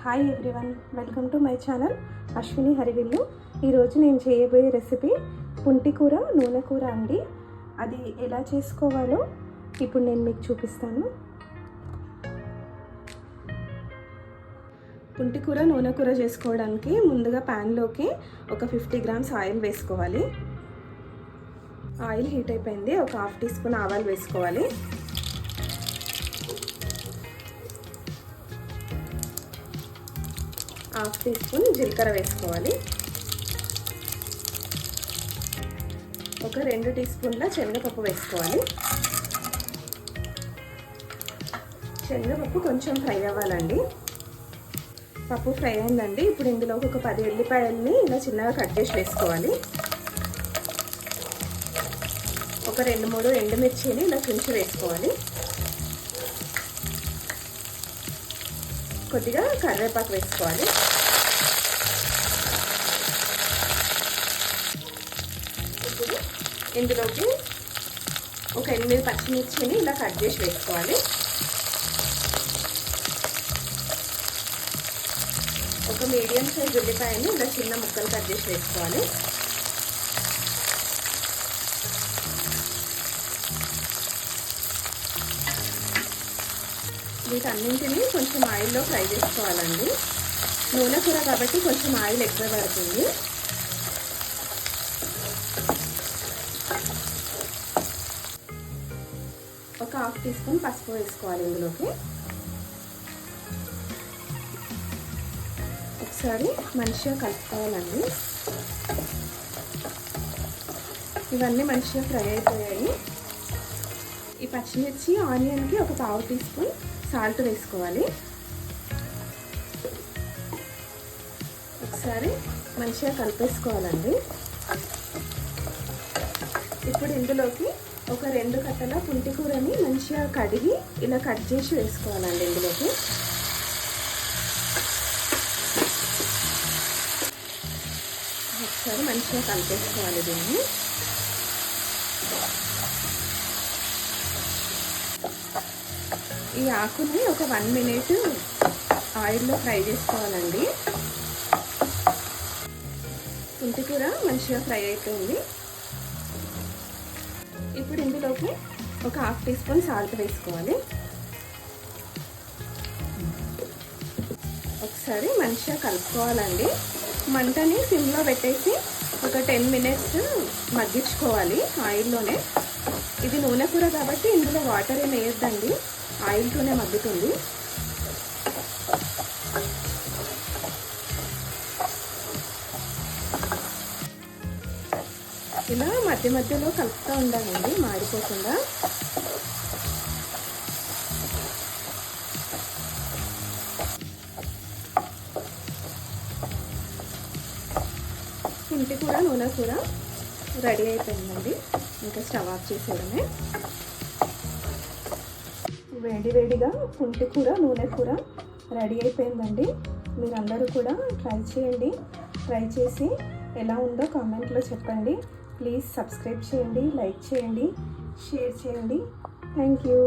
Hi everyone, welcome to my channel Ashwini హరివిల్లు. ఈరోజు నేను చేయబోయే రెసిపీ పుంటి కూర, నూనె కూర అండి. అది ఎలా చేసుకోవాలో ఇప్పుడు నేను మీకు చూపిస్తాను. పుంటి కూర, నూనె కూర చేసుకోవడానికి ముందుగా ప్యాన్లోకి ఒక 50 గ్రామ్స్ ఆయిల్ వేసుకోవాలి. ఆయిల్ హీట్ అయిపోయింది. ఒక హాఫ్ టీ స్పూన్ ఆవాలు వేసుకోవాలి. హాఫ్ టీ స్పూన్ జీలకర్ర వేసుకోవాలి. ఒక 2 టీ స్పూన్ల శనగపప్పు వేసుకోవాలి. శనగపప్పు కొంచెం ఫ్రై అవ్వాలండి. పప్పు ఫ్రై అయిందండి. ఇప్పుడు ఇందులో ఒక 10 ఎల్లిపాయలని ఇలా చిన్నగా కట్ చేసి వేసుకోవాలి. ఒక 2-3 ఎండుమిర్చిని ఇలా తుంచి వేసుకోవాలి. కొద్దిగా కరివేపాకు వేసుకోవాలి. ఇప్పుడు ఇందులోకి ఒక 8 పచ్చిమిర్చిని ఇలా కట్ చేసి వేసుకోవాలి. ఒక మీడియం సైజ్ ఉల్లిపాయని ఇలా చిన్న ముక్కలు కట్ చేసి వేసుకోవాలి. వీటన్నింటినీ కొంచెం ఆయిల్లో ఫ్రై చేసుకోవాలండి. నూనె కూర కాబట్టి కొంచెం ఆయిల్ ఎక్కువ పడుతుంది. ఒక హాఫ్ టీ స్పూన్ పసుపు వేసుకోవాలి. ఇందులోకి ఒకసారి మంచిగా కలుపుకోవాలండి. ఇవన్నీ మంచిగా ఫ్రై అయిపోయాయి. ఈ పచ్చిమిర్చి, ఆనియన్కి ఒక పావు టీ స్పూన్ సాల్ట్ వేసుకోవాలి. ఒకసారి మంచిగా కలిపేసుకోవాలండి. ఇప్పుడు ఇందులోకి ఒక 2 కట్టల పుంటి కూరని మంచిగా కడిగి ఇలా కట్ చేసి వేసుకోవాలండి. ఇందులోకి ఒకసారి మంచిగా కలిపేసుకోవాలి. దీన్ని ఈ ఆకుని ఒక 1 మినిట్ ఆయిల్లో ఫ్రై చేసుకోవాలండి. పుంటి కూర మంచిగా ఫ్రై అయిపోయింది. ఇప్పుడు ఇందులోకి ఒక హాఫ్ టీ స్పూన్ సాల్ట్ వేసుకోవాలి. ఒకసారి మంచిగా కలుపుకోవాలండి. మంటని సిమ్లో పెట్టేసి ఒక 10 మినిట్స్ మగ్గించుకోవాలి ఆయిల్లోనే. ఇది నూనె కూర కాబట్టి ఇందులో వాటర్ ఏమి వేయద్దండి, ఆయిల్తోనే మగ్గుతుంది. ఇలా మధ్య మధ్యలో కలుపుతూ ఉండాలండి, మాడిపోకుండా. పుంటి కూర, నూనె కూర రెడీ అయిపోయిందండి. ఇంకా స్టవ్ ఆఫ్ చేసేయడమే. వేడివేడిగా పుంటి కూర, నూనె కూర రెడీ అయిపోయిందండి. మీరందరూ కూడా ట్రై చేయండి. ట్రై చేసి ఎలా ఉందో కామెంట్లో చెప్పండి. ప్లీజ్ సబ్స్క్రైబ్ చేయండి, లైక్ చేయండి, షేర్ చేయండి. Thank you.